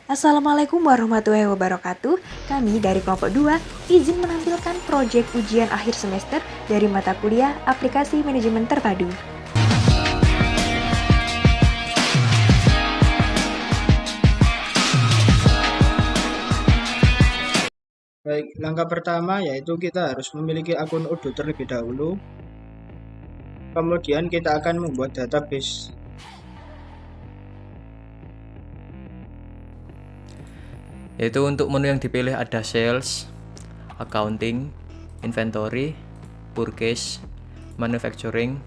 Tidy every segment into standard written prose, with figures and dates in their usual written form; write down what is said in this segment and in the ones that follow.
Assalamualaikum warahmatullahi wabarakatuh. Kami dari kelompok 2 izin menampilkan proyek ujian akhir semester dari mata kuliah Aplikasi Manajemen Terpadu. Baik, langkah pertama yaitu kita harus memiliki akun Odoo terlebih dahulu. Kemudian kita akan membuat database. Yaitu untuk menu yang dipilih ada sales, accounting, inventory, purchase, manufacturing,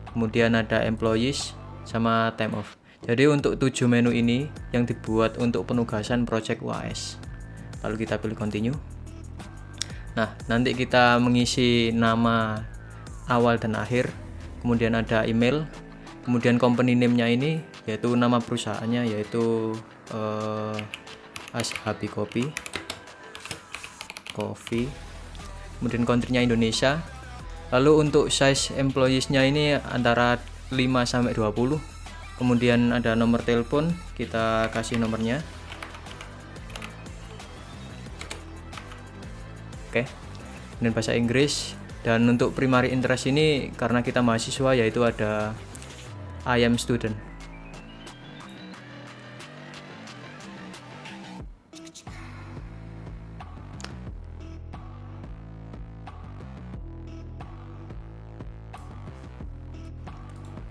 kemudian ada employees, sama time off. Jadi untuk 7 menu ini yang dibuat untuk penugasan project UAS. Lalu kita pilih continue. Nah, nanti kita mengisi nama awal dan akhir, kemudian ada email, kemudian company name-nya ini yaitu nama perusahaannya yaitu Ashabi Coffee, kemudian country-nya Indonesia. Lalu untuk size employees-nya ini antara 5 sampai 20. Kemudian ada nomor telepon, kita kasih nomornya. Oke. Dan bahasa Inggris. Dan untuk primary interest ini karena kita mahasiswa yaitu ada I am student.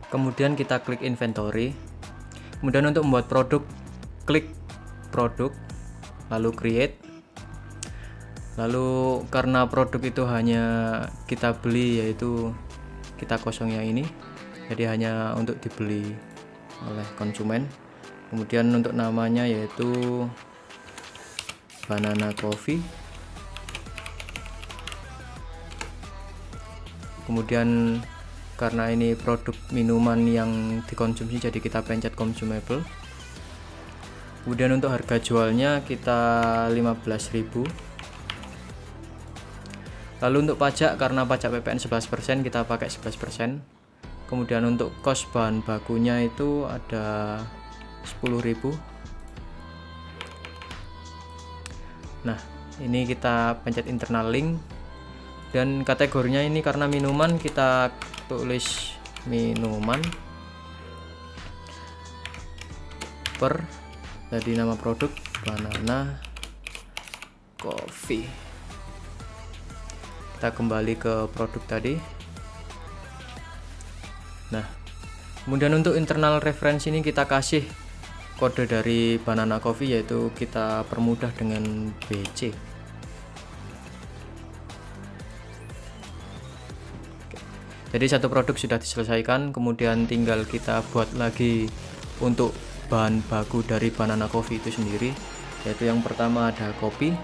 Kemudian kita klik inventory. Kemudian untuk membuat produk, klik produk, lalu create. Lalu karena produk itu hanya kita beli yaitu kita kosong yang ini, jadi hanya untuk dibeli oleh konsumen. Kemudian untuk namanya yaitu Banana Coffee. Kemudian karena ini produk minuman yang dikonsumsi jadi kita pencet consumable. Kemudian untuk harga jualnya kita 15.000. Lalu untuk pajak, karena pajak PPN 11% kita pakai 11%. Kemudian untuk kos bahan bakunya itu ada 10.000. Nah, ini kita pencet internal link. Dan kategorinya ini karena minuman kita tulis minuman per, jadi nama produk Banana Coffee. Kita kembali ke produk tadi. Nah, kemudian untuk internal reference ini kita kasih kode dari Banana Coffee yaitu kita permudah dengan BC. Jadi satu produk sudah diselesaikan, kemudian tinggal kita buat lagi untuk bahan baku dari Banana Coffee itu sendiri, yaitu yang pertama ada kopi.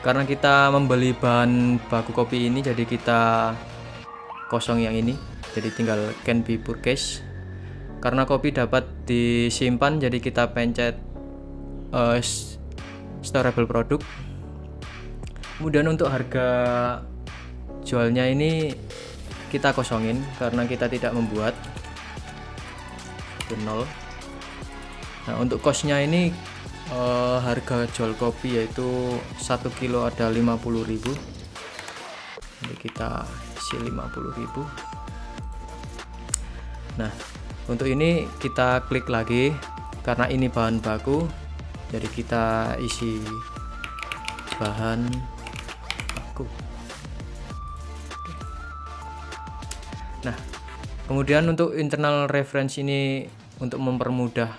Karena kita membeli bahan baku kopi ini, jadi kita kosong yang ini, jadi tinggal can be purchased. Karena kopi dapat disimpan, jadi kita pencet storable product. Kemudian untuk harga jualnya ini kita kosongin karena kita tidak membuat, itu 0. Nah, untuk costnya ini harga jual kopi yaitu 1 kilo ada 50.000. Jadi kita isi 50.000. Nah, untuk ini kita klik lagi karena ini bahan baku, jadi kita isi bahan baku. Nah, kemudian untuk internal reference ini untuk mempermudah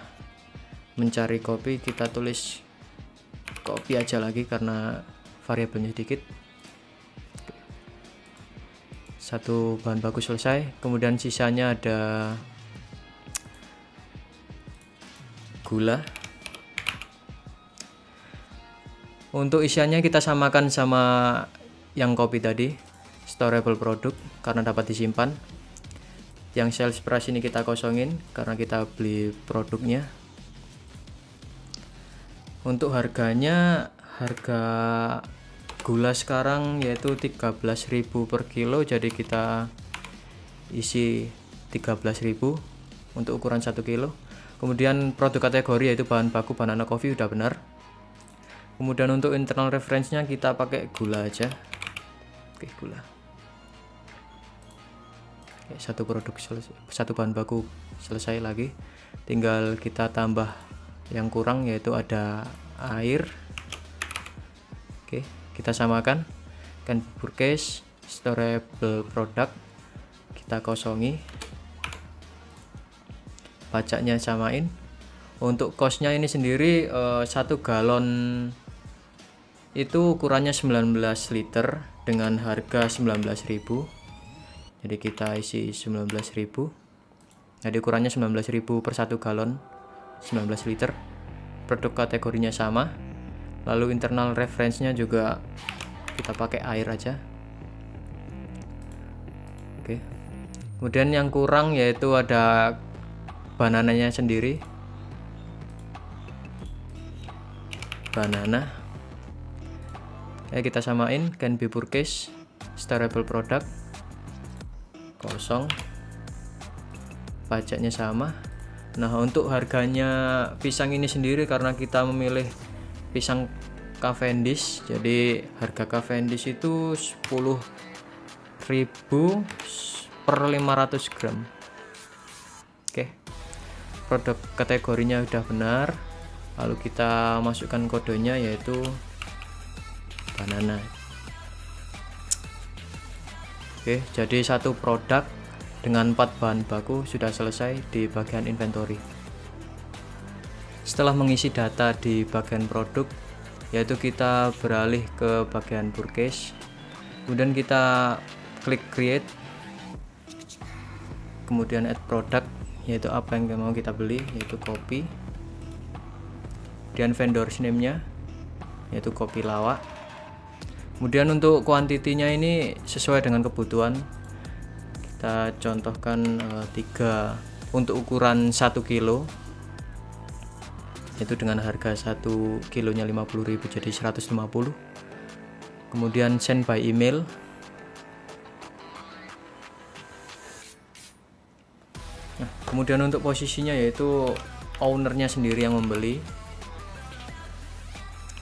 mencari kopi, kita tulis kopi aja lagi karena variabelnya sedikit. Satu bahan baku selesai, kemudian sisanya ada gula. Untuk isiannya kita samakan sama yang kopi tadi, storable product karena dapat disimpan. Yang sales price ini kita kosongin karena kita beli produknya. Untuk harganya, harga gula sekarang yaitu 13.000 per kilo, jadi kita isi 13.000. untuk ukuran 1 kilo. Kemudian produk kategori yaitu bahan baku banana coffee udah benar. Kemudian untuk internal reference-nya kita pakai gula aja. Oke, gula. Oke, satu produk selesai, satu bahan baku selesai lagi. Tinggal kita tambah yang kurang yaitu ada air. Oke, kita samakan. Can purchase storable product kita kosongi, pajaknya samain. Untuk cost-nya ini sendiri 1 galon itu ukurannya 19 liter dengan harga 19.000. Jadi kita isi 19.000. Jadi ukurannya 19.000 per 1 galon, 19 liter. Produk kategorinya sama. Lalu internal reference-nya juga kita pakai air aja. Oke. Kemudian yang kurang yaitu ada banananya sendiri. Banana. Kita samain, can be purchased storable product kosong, pajaknya sama. Nah, untuk harganya pisang ini sendiri karena kita memilih pisang Cavendish, jadi harga Cavendish itu 10.000 per 500 gram. Oke, produk kategorinya udah benar. Lalu kita masukkan kodenya yaitu banana. Oke, jadi satu produk dengan 4 bahan baku sudah selesai di bagian inventory. Setelah mengisi data di bagian produk, yaitu kita beralih ke bagian purchase. Kemudian kita klik create, kemudian add product, yaitu apa yang mau kita beli, yaitu kopi. Kemudian vendor name-nya, yaitu kopi lawak. Kemudian untuk kuantitinya ini sesuai dengan kebutuhan. Kita contohkan 3 untuk ukuran 1 kilo, itu dengan harga 1 kilonya 50.000 jadi 150. Kemudian send by email. Nah, kemudian untuk posisinya yaitu ownernya sendiri yang membeli.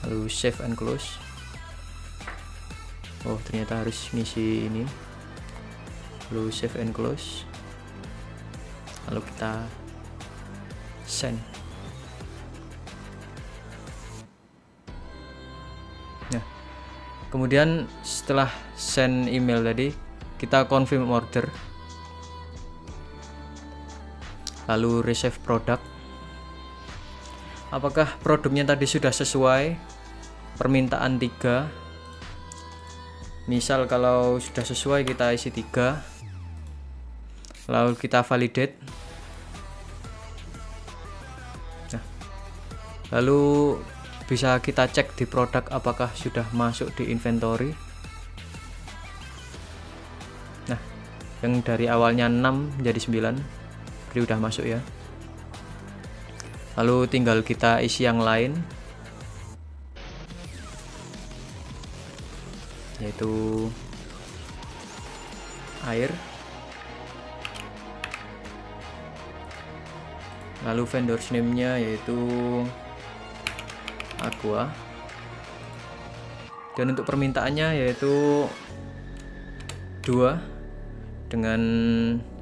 Lalu save and close. Oh, ternyata harus ngisi ini. Lalu save and close. Lalu kita send. Nah, kemudian setelah send email tadi, kita confirm order. Lalu receive product. Apakah produknya tadi sudah sesuai permintaan 3? Misal kalau sudah sesuai kita isi 3. Lalu kita validate. Nah, lalu bisa kita cek di produk apakah sudah masuk di inventory. Nah, yang dari awalnya 6 jadi 9, jadi udah masuk ya. Lalu tinggal kita isi yang lain, yaitu air. Lalu vendor name-nya yaitu aqua. Dan untuk permintaannya yaitu 2 dengan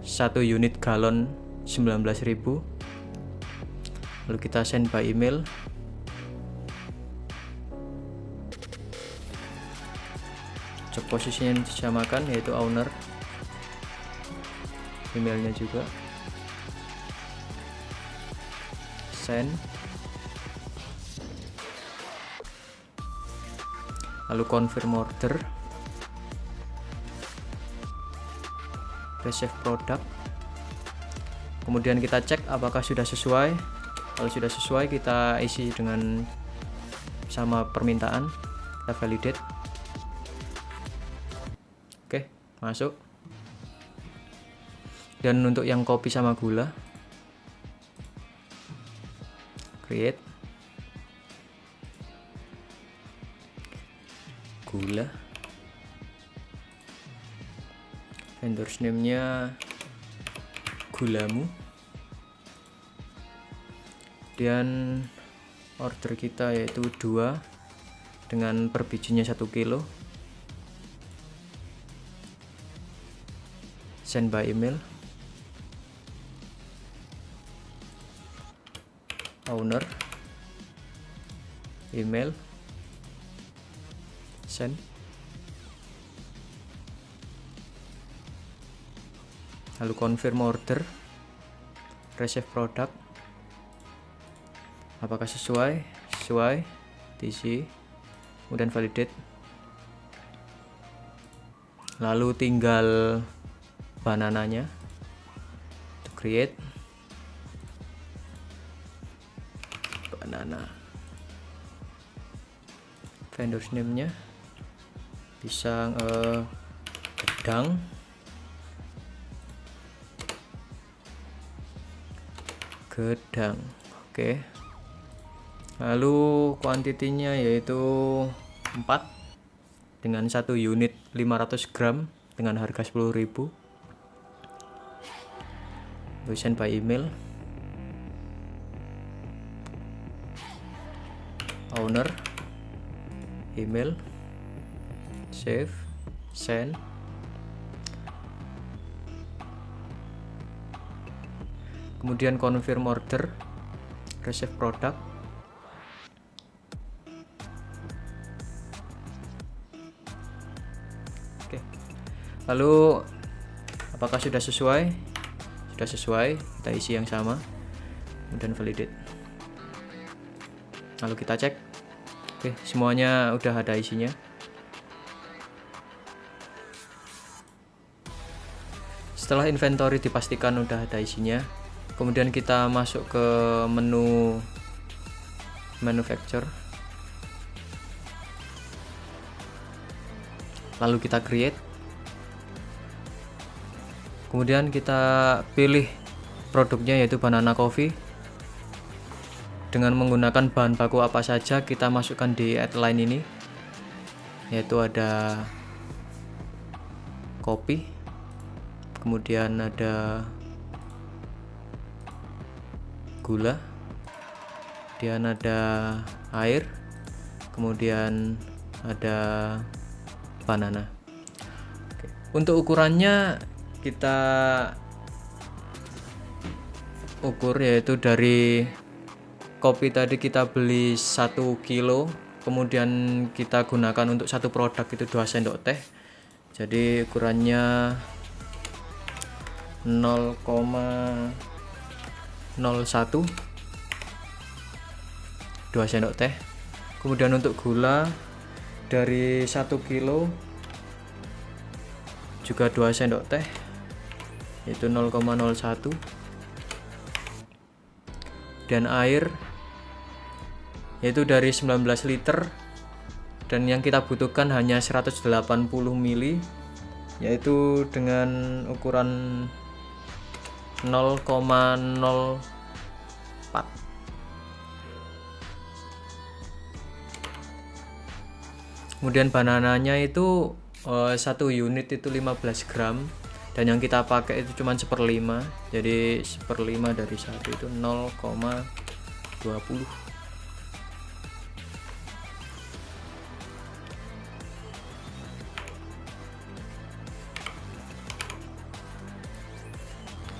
1 unit galon 19.000. Lalu kita send by email. Job posisinya disamakan yaitu owner. Emailnya juga. Send. Lalu confirm order. Receive product. Kemudian kita cek apakah sudah sesuai. Kalau sudah sesuai kita isi dengan sama permintaan, kita validate. Oke, masuk. Dan untuk yang kopi sama gula, create gula, vendor name-nya gulamu. Kemudian order kita yaitu 2 dengan per bijinya 1 kilo. Send by email. Owner, email, send. Lalu confirm order, receive product. Apakah sesuai? Sesuai. TC. Kemudian validate. Lalu tinggal banananya to create banana. Vendor's name nya pisang gedang, oke. Lalu kuantitinya yaitu 4 dengan 1 unit 500 gram dengan harga 10.000. Send by email. Owner, email, save, send. Kemudian confirm order, receive product. Oke. Lalu apakah sudah sesuai? Sudah sesuai, kita isi yang sama, kemudian validate. Lalu kita cek. Oke, semuanya udah ada isinya. Setelah inventory dipastikan udah ada isinya, kemudian kita masuk ke menu manufacture. Lalu kita create. Kemudian kita pilih produknya yaitu banana coffee. Dengan menggunakan bahan baku apa saja kita masukkan di add line ini, yaitu ada kopi, kemudian ada gula, kemudian ada air, kemudian ada banana. Oke. Untuk ukurannya kita ukur yaitu dari kopi tadi kita beli 1 kilo, kemudian kita gunakan untuk satu produk itu 2 sendok teh. Jadi ukurannya 0,01 2 sendok teh. Kemudian untuk gula dari 1 kilo juga 2 sendok teh, yaitu 0,01. Dan air yaitu dari 19 liter, dan yang kita butuhkan hanya 180 ml, yaitu dengan ukuran 0,04. Kemudian banananya itu 1 unit itu 15 gram, dan yang kita pakai itu cuma 1/5, jadi 1/5 dari 1 itu 0,20.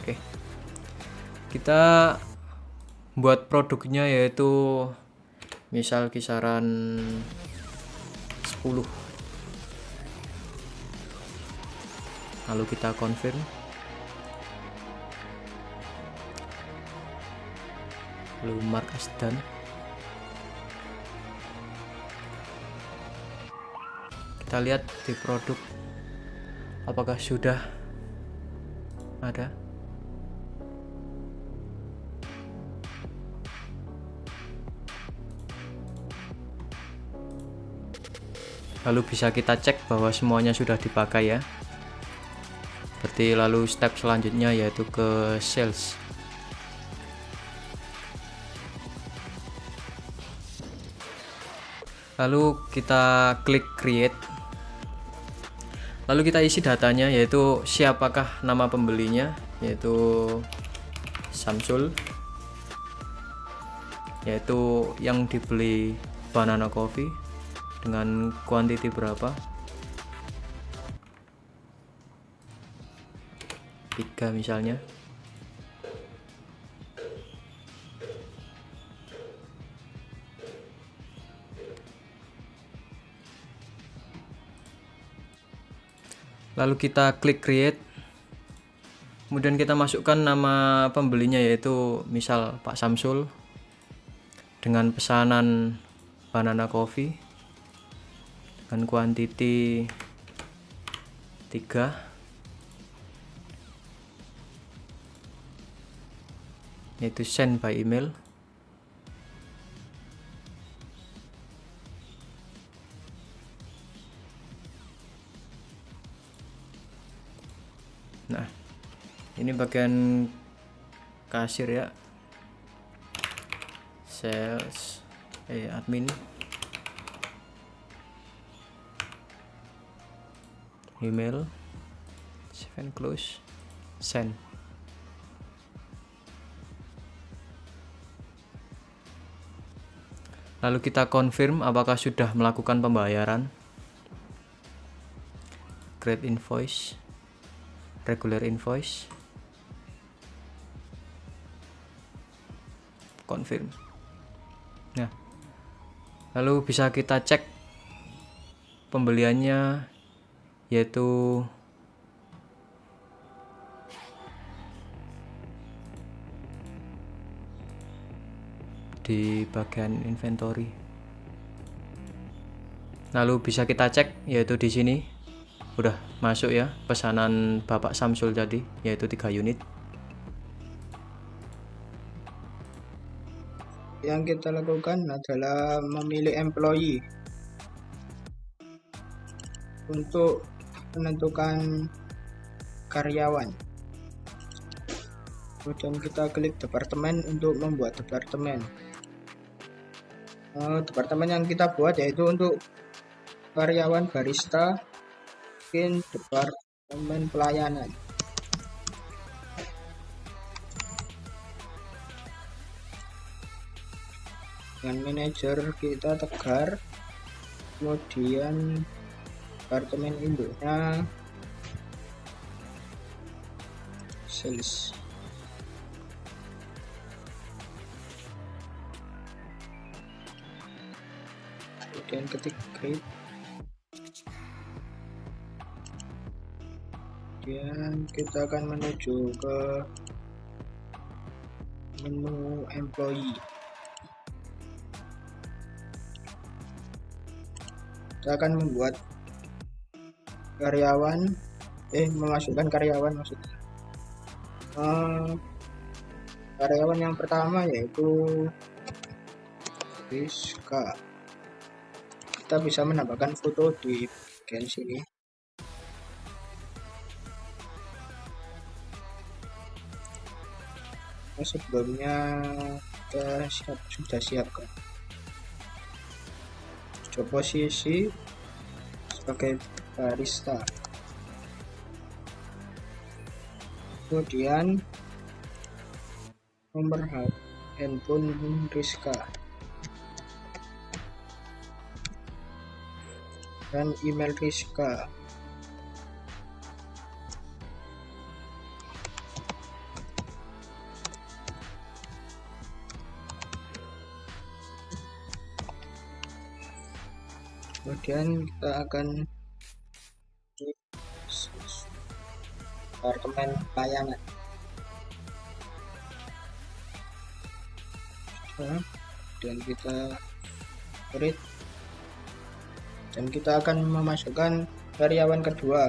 Oke, kita buat produknya yaitu misal kisaran 10. Lalu kita confirm. Lalu mark as done. Kita lihat di produk apakah sudah ada. Lalu bisa kita cek bahwa semuanya sudah dipakai ya. Berarti lalu step selanjutnya yaitu ke sales. Lalu kita klik create. Lalu kita isi datanya yaitu siapakah nama pembelinya, yaitu Samsul. yaitu yang dibeli Banana Coffee dengan quantity berapa, 3 misalnya. Lalu kita klik create, kemudian kita masukkan nama pembelinya, yaitu misal Pak Samsul, dengan pesanan Banana Coffee dengan kuantiti 3, yaitu send by email. Nah, ini bagian kasir ya, sales, admin, email, save and close, send. Lalu kita confirm apakah sudah melakukan pembayaran. Create invoice, regular invoice, confirm. Nah, lalu bisa kita cek pembeliannya, yaitu di bagian inventory. Lalu bisa kita cek, yaitu di sini udah masuk ya pesanan Bapak Samsul tadi, yaitu 3 unit. Yang kita lakukan adalah memilih employee untuk menentukan karyawan. Kemudian kita klik departemen untuk membuat departemen. Departemen yang kita buat yaitu untuk karyawan barista, mungkin departemen pelayanan. Dengan manajer kita Tegar, kemudian departemen induknya sales. Kemudian ketik create, kemudian kita akan menuju ke menu employee. Kita akan membuat karyawan, memasukkan karyawan maksudnya. Karyawan yang pertama yaitu Rizka. Kita bisa menambahkan foto di bagian sini. Sebelumnya kita sudah siapkan job posisi sebagai barista, kemudian nomor handphone Rizka dan email Rizka. Kemudian kita akan di departemen pelayanan. Dan kita create, dan kita akan memasukkan karyawan kedua,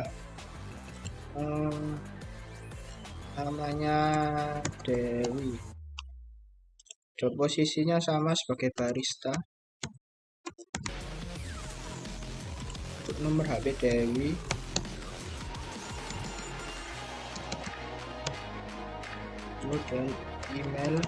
namanya Dewi. Job posisinya sama sebagai barista. Untuk nomor HP Dewi, kemudian email,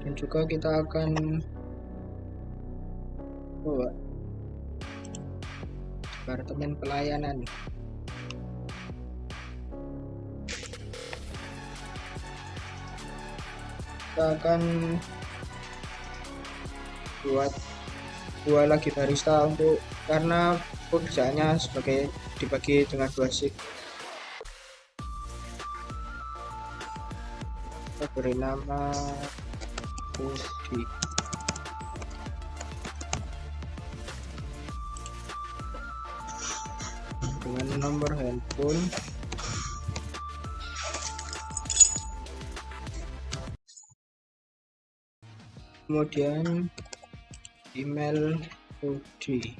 dan juga kita akan Departemen Pelayanan. Kita akan buat dua lagi barista untuk karena pekerjaannya sebagai dibagi dengan 2 shift. Kita beri nama Budi. Dengan nomor handphone kemudian email Budi.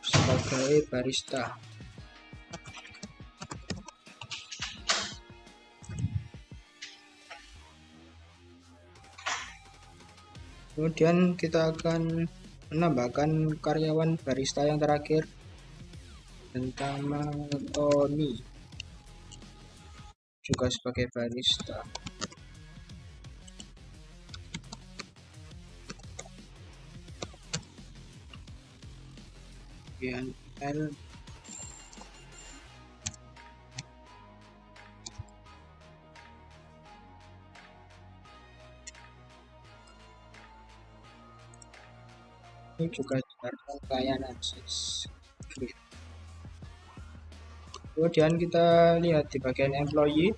Sebagai barista. Kemudian kita akan menambahkan karyawan barista yang terakhir tentang Tony juga sebagai barista. Kemudian email ini juga Departemen Pelayanan. Kemudian kita lihat di bagian employee,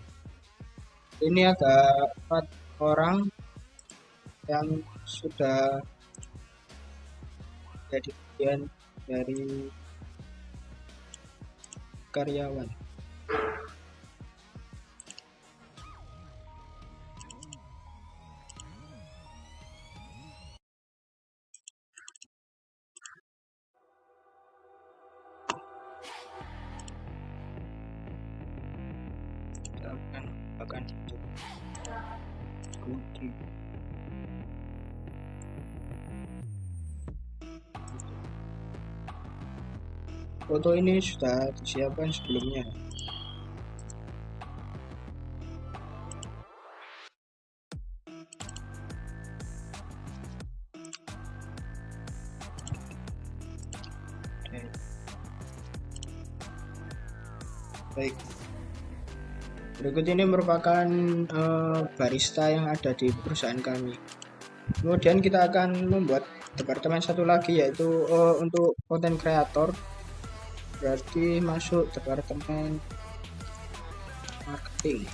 ini ada 4 orang yang sudah jadi bagian dari karyawan. Kita akan itu. Foto ini sudah disiapkan sebelumnya. Baik. Berikut ini merupakan barista yang ada di perusahaan kami. Kemudian kita akan membuat departemen satu lagi, yaitu untuk content creator. Berarti masuk departemen marketing.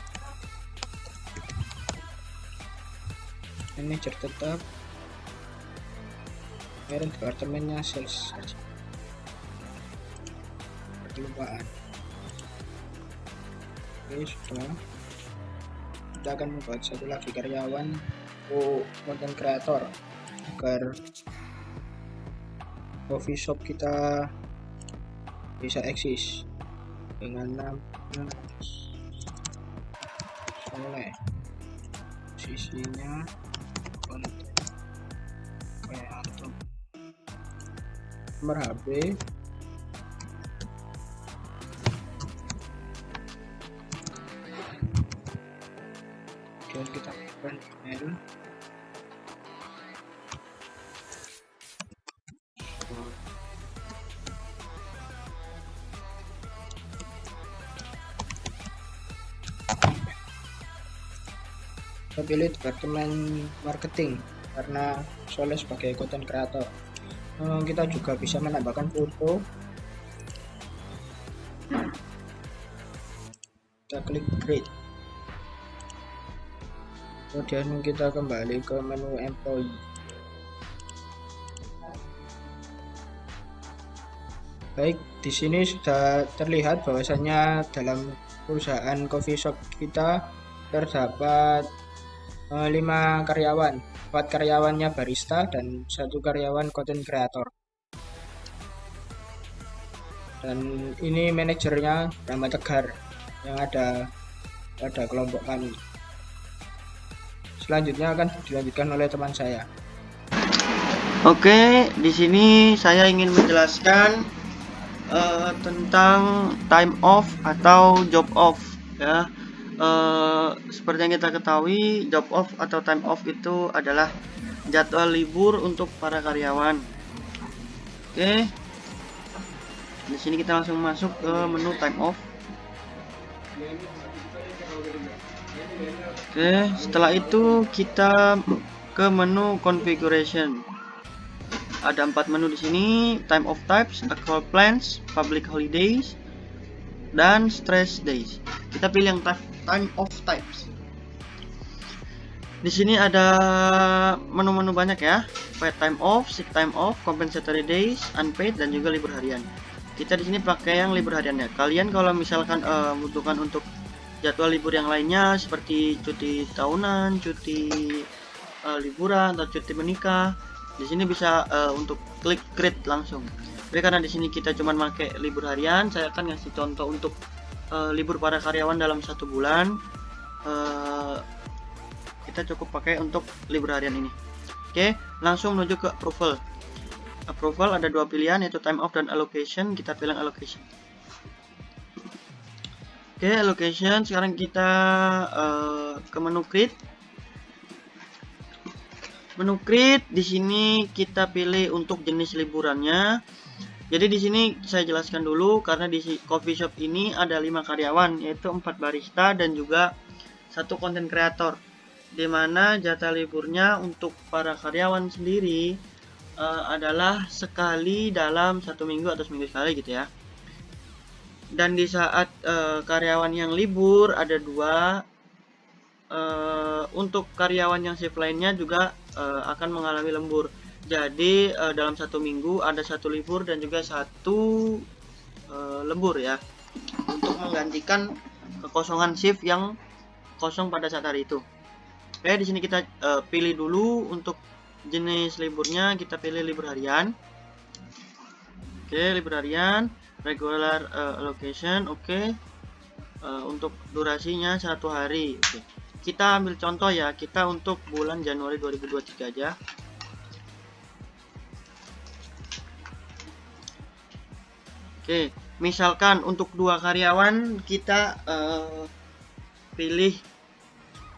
Manajer tetap. Kemudian departemennya sales saja. Kelupaan. Oke, sudah. Kita akan membuat satu lagi karyawan untuk content creator agar coffee shop kita bisa eksis dengan nama Soleh. Sisinya konten kreator, nomor HP, dan kita bukan email. Kita pilih departemen marketing karena Soleh sebagai content creator. Kita juga bisa menambahkan foto. Kita klik create. Kemudian kita kembali ke menu employee. Baik, di sini sudah terlihat bahwasanya dalam perusahaan coffee shop kita terdapat 5 karyawan, 4 karyawannya barista dan 1 karyawan content creator. Dan ini manajernya nama Tegar yang ada pada kelompok kami. Selanjutnya akan dilanjutkan oleh teman saya. Oke, di sini saya ingin menjelaskan tentang time off atau job off ya. Seperti yang kita ketahui, job off atau time off itu adalah jadwal libur untuk para karyawan. Oke. Di sini kita langsung masuk ke menu time off. Oke, setelah itu kita ke menu configuration. Ada 4 menu di sini: time off types, actual plans, public holidays, dan stress days. Kita pilih yang time off types. Di sini ada menu-menu banyak ya: paid time off, sick time off, compensatory days, unpaid, dan juga libur harian. Kita di sini pakai yang libur hariannya. Kalian kalau misalkan membutuhkan untuk jadwal libur yang lainnya seperti cuti tahunan, cuti liburan, atau cuti menikah, di sini bisa untuk klik create langsung. Tapi karena di sini kita cuma pakai libur harian, saya akan ngasih contoh untuk libur para karyawan dalam 1 bulan. Kita cukup pakai untuk libur harian ini. Oke, langsung menuju ke approval. Approval ada 2 pilihan, yaitu time off dan allocation. Kita pilih allocation. Oke, allocation. Sekarang kita ke menu create. Menu create di sini kita pilih untuk jenis liburannya. Jadi di sini saya jelaskan dulu, karena di coffee shop ini ada 5 karyawan, yaitu 4 barista dan juga 1 content creator. Dimana jatah liburnya untuk para karyawan sendiri adalah sekali dalam 1 minggu atau seminggu sekali gitu ya. Dan di saat karyawan yang libur ada 2. Untuk karyawan yang shift lainnya juga akan mengalami lembur. Jadi dalam 1 minggu ada 1 libur dan juga 1 lembur ya, untuk menggantikan kekosongan shift yang kosong pada saat hari itu. Oke, di sini kita pilih dulu untuk jenis liburnya, kita pilih libur harian. Oke, libur harian, regular allocation. Oke. Untuk durasinya 1 hari. Oke. Kita ambil contoh ya, kita untuk bulan Januari 2023 aja. Oke, misalkan untuk 2 karyawan kita pilih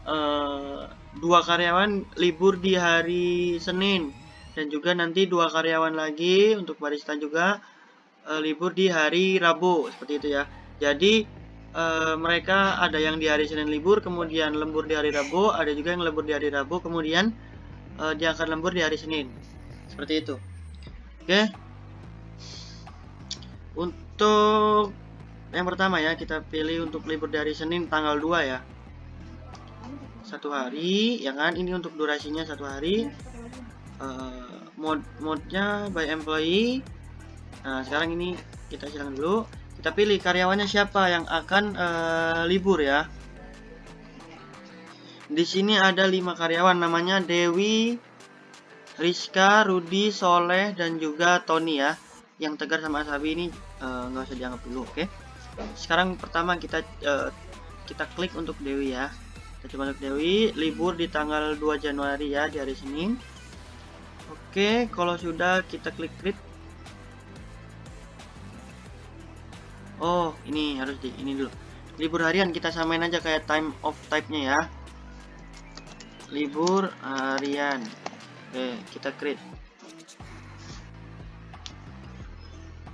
2 karyawan libur di hari Senin, dan juga nanti 2 karyawan lagi untuk barista juga libur di hari Rabu, seperti itu ya. Jadi mereka ada yang di hari Senin libur, kemudian lembur di hari Rabu, ada juga yang lembur di hari Rabu, kemudian dia akan lembur di hari Senin, seperti itu. Oke. Untuk yang pertama ya, kita pilih untuk libur di hari Senin tanggal 2 ya. 1 hari ya kan, ini untuk durasinya 1 hari. Mode-nya by employee. Nah, sekarang ini kita silang dulu. Kita pilih karyawannya siapa yang akan libur ya. Di sini ada 5 karyawan, namanya Dewi, Rizka, Rudi, Soleh, dan juga Tony ya. Yang Tegar sama Asabi ini nggak usah dianggap dulu, oke? Sekarang pertama kita klik untuk Dewi ya. Kita coba untuk Dewi, libur di tanggal 2 Januari ya, di hari Senin. Oke, kalau sudah kita klik create. Oh, ini harus ini dulu. Libur harian kita samain aja kayak time off type-nya ya. Libur harian. Oke, kita create.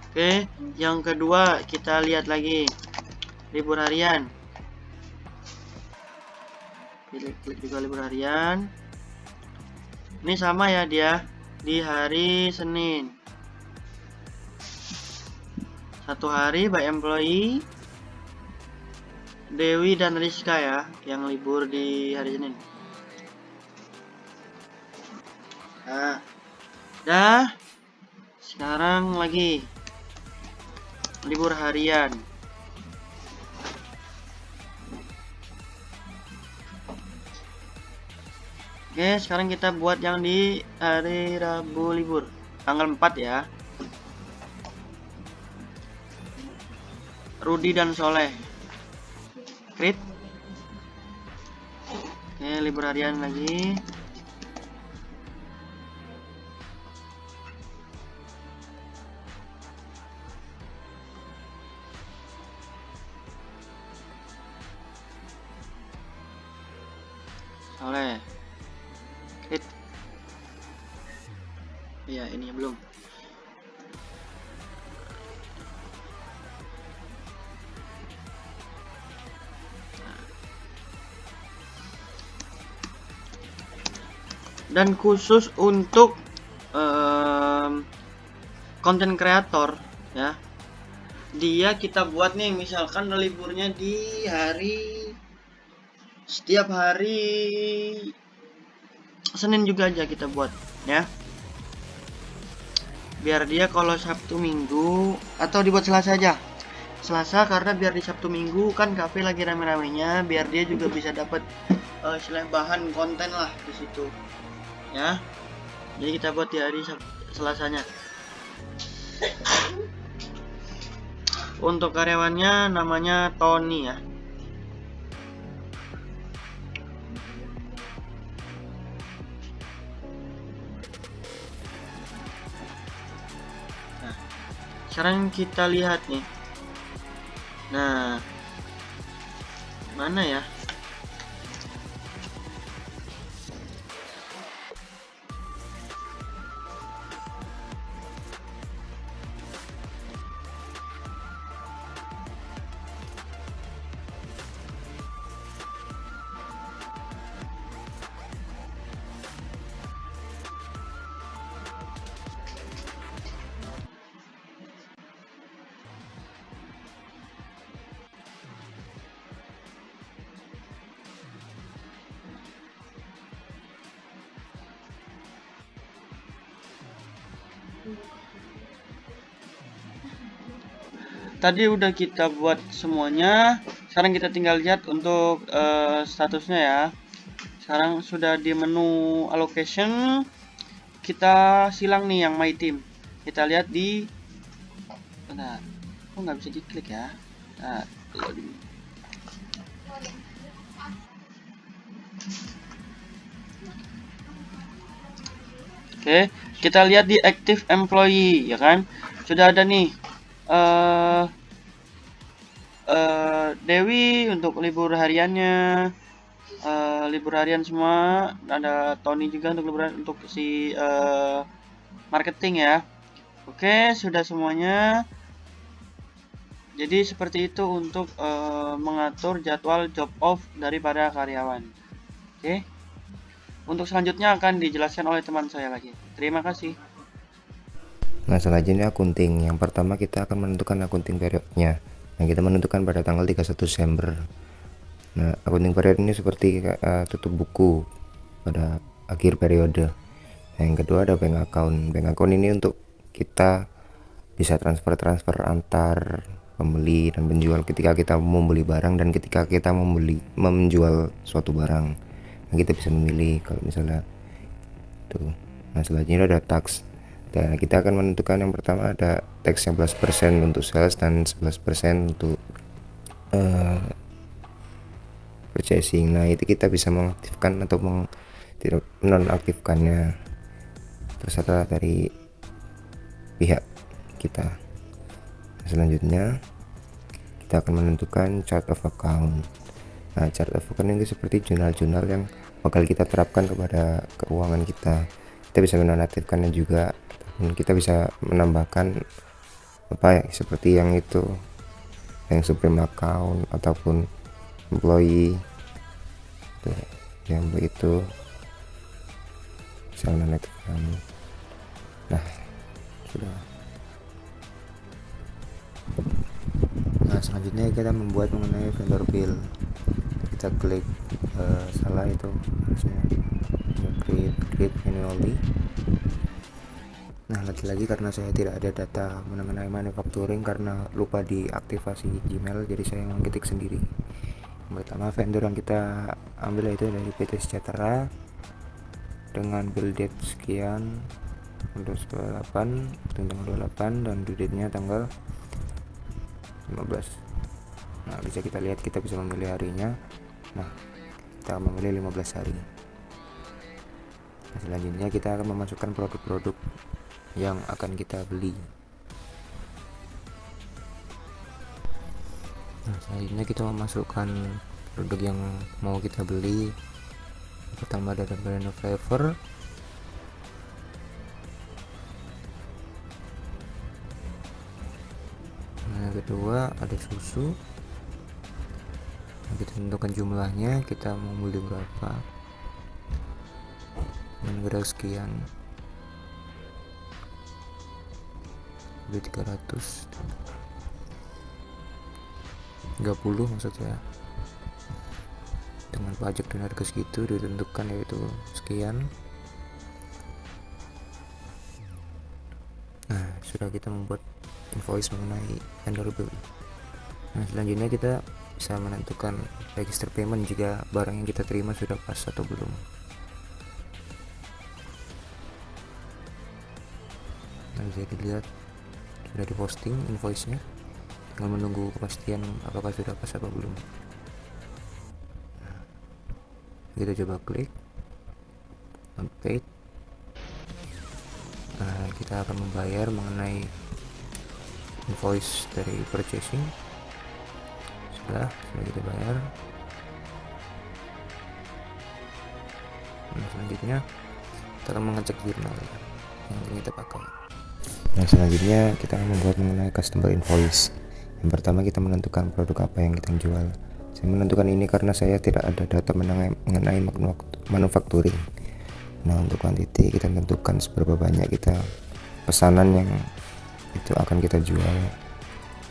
Oke, yang kedua kita lihat lagi. Libur harian. Klik juga libur harian. Ini sama ya dia, di hari Senin. 1 hari by employee. Dewi dan Rizka ya, yang libur di hari Senin. Nah, dah. Sekarang lagi libur harian. Oke, sekarang kita buat yang di hari Rabu libur, tanggal 4 ya. Rudi dan Soleh. Create. Oke, libur harian lagi. Oleh create. Iya, ini belum. Dan khusus untuk content creator ya, dia kita buat nih, misalkan liburnya di setiap hari Senin juga aja kita buat ya, biar dia kalau Sabtu Minggu, atau dibuat Selasa aja, Selasa, karena biar di Sabtu Minggu kan kafe lagi rame-ramenya, biar dia juga bisa dapat bahan konten lah di situ ya. Jadi kita buat di hari Selasanya. Untuk karyawannya namanya Tony ya. Nah, sekarang kita lihat nih. Nah, mana ya? Tadi udah kita buat semuanya. Sekarang kita tinggal lihat untuk statusnya ya. Sekarang sudah di menu allocation. Kita silang nih yang my team. Kita lihat di, bentar, kok nggak bisa diklik ya. Nah, loading. Oke, kita lihat di active employee ya kan. Sudah ada nih Dewi untuk libur hariannya, libur harian semua. Ada Tony juga untuk libur harian, untuk si marketing ya. Oke, sudah semuanya. Jadi seperti itu untuk mengatur jadwal job off daripada karyawan. Oke, untuk selanjutnya akan dijelaskan oleh teman saya lagi. Terima kasih. Nah, selanjutnya akunting. Yang pertama kita akan menentukan akunting periodnya. Nah, kita menentukan pada tanggal 31 Desember. Nah, akunting period ini seperti tutup buku pada akhir periode. Nah, yang kedua ada bank account. Bank account ini untuk kita bisa transfer antar pembeli dan penjual ketika kita membeli barang dan ketika kita menjual suatu barang. Nah, kita bisa memilih kalau misalnya tuh. Nah, selanjutnya ada tax. Nah, kita akan menentukan yang pertama ada tax 11% untuk sales dan 11% untuk purchasing. Nah, itu kita bisa mengaktifkan atau menonaktifkannya, terserah dari pihak kita. Selanjutnya kita akan menentukan chart of account. Nah, chart of account itu seperti jurnal-jurnal yang bakal kita terapkan kepada keuangan kita. Kita bisa menonaktifkannya juga, ataupun kita bisa menambahkan apa ya, seperti yang itu, yang supreme account ataupun employee tuh, yang begitu bisa menonaktifkan. Nah, sudah. Nah, selanjutnya kita membuat mengenai vendor bill. Kita klik salah itu harusnya create manually. Nah, lagi-lagi karena saya tidak ada data mengenai manufacturing karena lupa diaktifasi Gmail, jadi saya mengetik sendiri. Yang pertama, vendor yang kita ambil itu dari PT Sejahtera dengan bill date sekian untuk 28 dan due date-nya tanggal 15. Nah, bisa kita lihat, kita bisa memilih harinya. Nah, kita memilih 15 hari. Nah, selanjutnya kita akan memasukkan produk-produk yang akan kita beli. Nah, selanjutnya kita memasukkan produk yang mau kita beli. Pertama ada brand flavor, yang kedua ada susu. Kita tentukan jumlahnya, kita mau beli berapa, dan negara sekian, beli 330 maksud saya, dengan pajak dan harga segitu ditentukan yaitu sekian. Nah, sudah kita membuat invoice mengenai vendor bill. Nah, selanjutnya kita bisa menentukan register payment jika barang yang kita terima sudah pas atau belum. Nah, bisa dilihat sudah diposting invoice-nya, tinggal menunggu kepastian apakah sudah pas atau belum. Nah, kita coba klik on paid. Nah, kita akan membayar mengenai invoice dari purchasing. Sudah kita bayar. Nah, selanjutnya kita akan mengecek jurnal yang kita pakai. Nah, selanjutnya kita akan membuat mengenai customer invoice. Yang pertama kita menentukan produk apa yang kita jual. Saya menentukan ini karena saya tidak ada data mengenai manufacturing. Nah, untuk quantity kita tentukan seberapa banyak kita pesanan yang itu akan kita jual,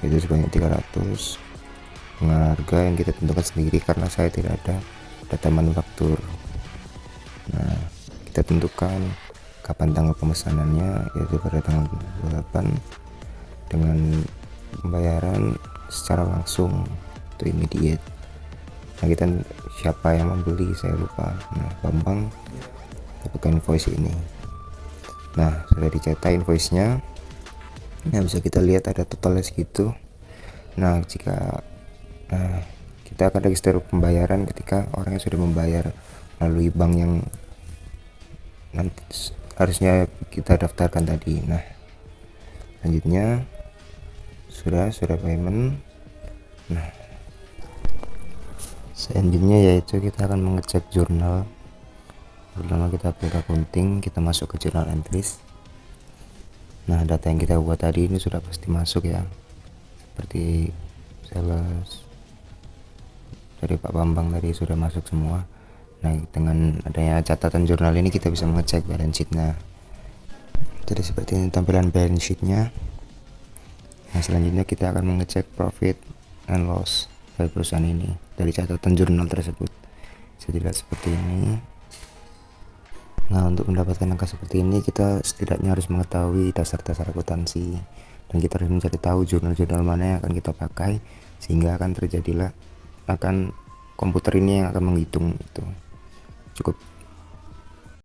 itu sebanyak 300 dengan harga yang kita tentukan sendiri karena saya tidak ada data manufaktur. Nah, kita tentukan kapan tanggal pemesanannya, yaitu pada tanggal 28, dengan pembayaran secara langsung atau immediate. Nah, kita siapa yang membeli saya lupa. Nah, Bambang bukan invoice ini. Nah, sudah dicetak invoice-nya. Nah, bisa kita lihat ada totalnya segitu. Nah, kita akan register pembayaran ketika orangnya sudah membayar melalui bank yang nanti harusnya kita daftarkan tadi. Nah, selanjutnya sudah payment. Nah, selanjutnya yaitu kita akan mengecek jurnal. Pertama kita klik accounting, kita masuk ke journal entries. Nah, data yang kita buat tadi ini sudah pasti masuk ya, seperti sales dari Pak Bambang tadi sudah masuk semua. Nah, dengan adanya catatan jurnal ini kita bisa mengecek balance sheet-nya. Jadi seperti ini tampilan balance sheet-nya. Nah, selanjutnya kita akan mengecek profit and loss dari perusahaan ini dari catatan jurnal tersebut. Bisa dilihat seperti ini. Nah, untuk mendapatkan angka seperti ini kita setidaknya harus mengetahui dasar-dasar akuntansi, dan kita harus mencari tahu jurnal-jurnal mana yang akan kita pakai, sehingga akan komputer ini yang akan menghitung itu. Cukup